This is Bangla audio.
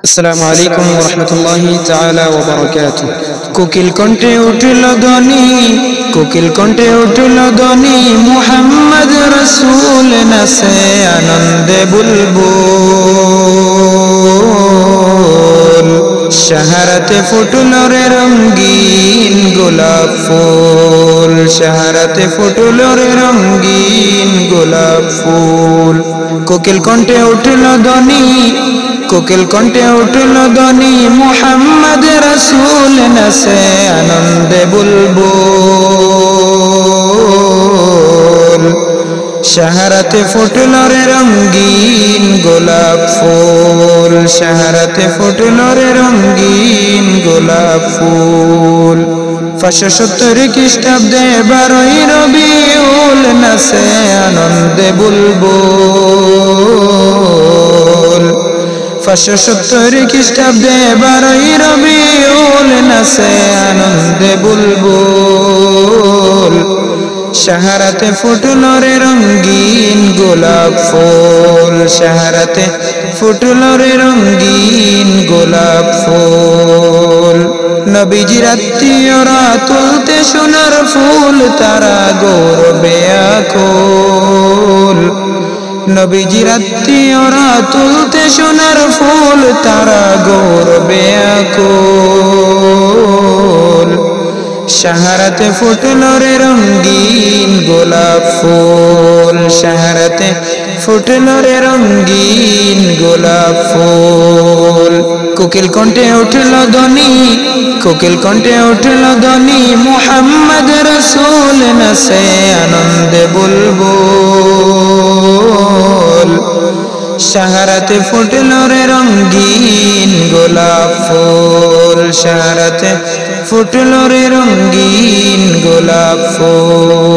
আসসালামু আলাইকুম ওয়া রাহমাতুল্লাহি তাআলা ওয়া বারাকাতুহু। কোকিল কণ্ঠে উঠল ধ্বনি, কোকিল কণ্ঠে উঠল ধ্বনি, মুহাম্মদ রাসূল নাচে আনন্দে বুলবুল। শাহারাতে ফুটল রে রঙিন গোলাপ ফুল, শাহারাতে ফুটল রে রঙিন গোলাপ ফুল। কোকিল কণ্ঠে উঠল ধ্বনি, কোকিল কণ্ঠে উঠল ধ্বনি, মুহাম্মদ রাসূল নাচে আনন্দে বুলবুল। শাহারাতে ফুটল রে রঙিন গোলাপ ফুল, শাহারাতে ফুটল রে রঙিন গোলাপ ফুল। 570 খ্রিস্টাব্দে 12ই রবিউল নাচে আনন্দে বুলবুল। 570 খ্রিস্টাব্দে 12ই রবিউল নাচে আনন্দে বুলবুল। শাহারাতে ফুটল রে রঙিন গোলাপ ফুল, শাহারাতে ফুটল রে রঙিন গোলাপ ফুল। নবীজির আত্মীয়রা তুলতে সোনার ফুল, তারা গৌরবে আকুল। নবীজির আত্মীয়রা তুলতে সোনার ফুল, তারা গৌরবে আকুল। শাহারাতে ফুটল রে রঙিন গোলাপ ফুল, শাহারাতে ফুটল রে রঙিন গোলাপ ফুল। কোকিল কণ্ঠে উঠল ধ্বনি, কোকিল কণ্ঠে উঠল ধ্বনি, মুহাম্মদ রাসূল নাচে আনন্দে বুলবুল। শাহারাতে ফুটল রে রঙিন গোলাপ ফুল, শাহারাতে ফুটল রে রঙিন গোলাপ ফুল।